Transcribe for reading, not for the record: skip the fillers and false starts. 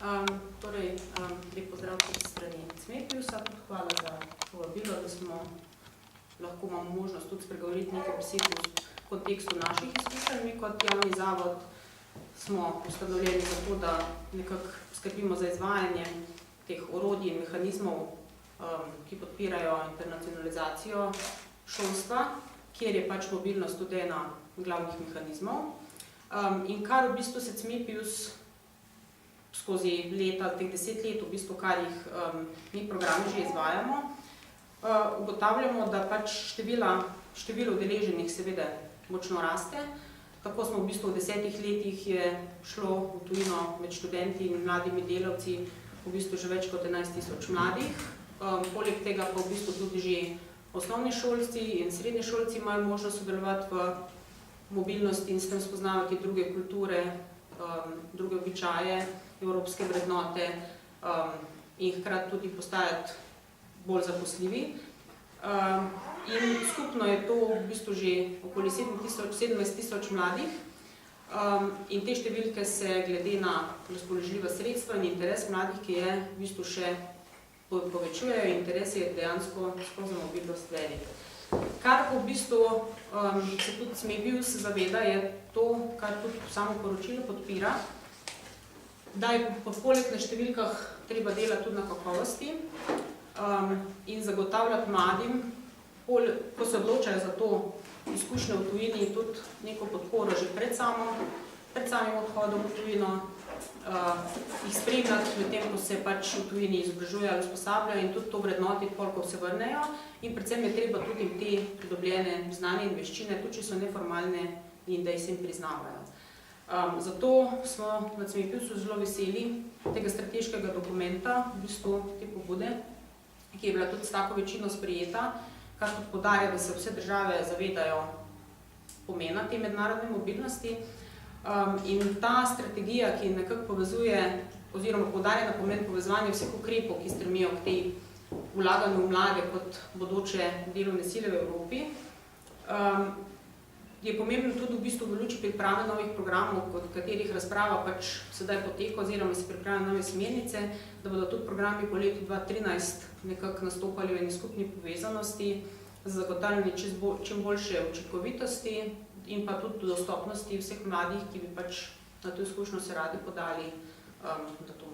Lep pozdrav tudi strani Cmepiusa, tudi hvala za povabilo, da smo lahko imamo možnost tudi spregovoriti nekaj besed v kontekstu naših izkušenj. Mi kot javni zavod smo ustanovljeni za to, da nekako skrbimo za izvajanje teh orodij in mehanizmov, ki podpirajo internacionalizacijo šolstva, kjer je pač mobilnost tudi ena glavnih mehanizmov. In kar v bistvu se Cmepius skozi leta, teh 10 let, v bistvu, kar jih mi programi že izvajamo, ugotavljamo, da pač število udeleženih seveda močno raste. Tako smo v bistvu v 10 letih je šlo v tujino med študenti in mladimi delavci v bistvu že več kot 11.000 mladih. Poleg tega pa v bistvu tudi že osnovni šolci in srednji šolci imajo možnost sodelovati v mobilnosti in s tem spoznavati druge kulture, druge običaje, evropske vrednote in hkrati tudi postajati bolj zaposljivi. In skupno je to v bistvu že okoli 17.000 mladih in te številke se glede na razpoložljiva sredstva in interes mladih, ki je v bistvu še povečujejo, interes je dejansko skozi mobilnost velik. Kar v bistvu se tudi Cmepius zaveda, je to, kar tudi samo poročilo podpira, da je poleg na številkah treba delati tudi na kakovosti in zagotavljati mladim, ko se odločajo za to izkušnjo v tujini, tudi neko podporo že pred samim odhodom v tujino, jih spremljati med tem, ko se pač v tujini izobražujejo ali usposabljajo in tudi to vrednotiti, koliko se vrnejo. In predvsem je treba tudi te pridobljene znanje in veščine, tudi če so neformalne, in da jih se jim priznavajo. Zato smo na Cmepiusu zelo veseli tega strateškega dokumenta, v bistvu te pobude, ki je bila tudi s tako večino sprejeta, kar tudi poudarja, da se vse države zavedajo pomena te mednarodne mobilnosti. In ta strategija, ki nekako povezuje oziroma poudarja na pomen povezovanja vseh ukrepov, ki stremijo k tej vlaganju v mlade kot bodoče delovne sile v Evropi, je pomembno tudi v bistvu v luči priprave novih programov, kot katerih razprava pač sedaj poteka oziroma se pripravljajo nove smernice, da bodo tudi programi po letu 2013 nekako nastopali v eni skupni povezanosti za zagotavljanje čim boljše učinkovitosti in pa tudi dostopnosti vseh mladih, ki bi pač na to izkušnjo se radi podali na to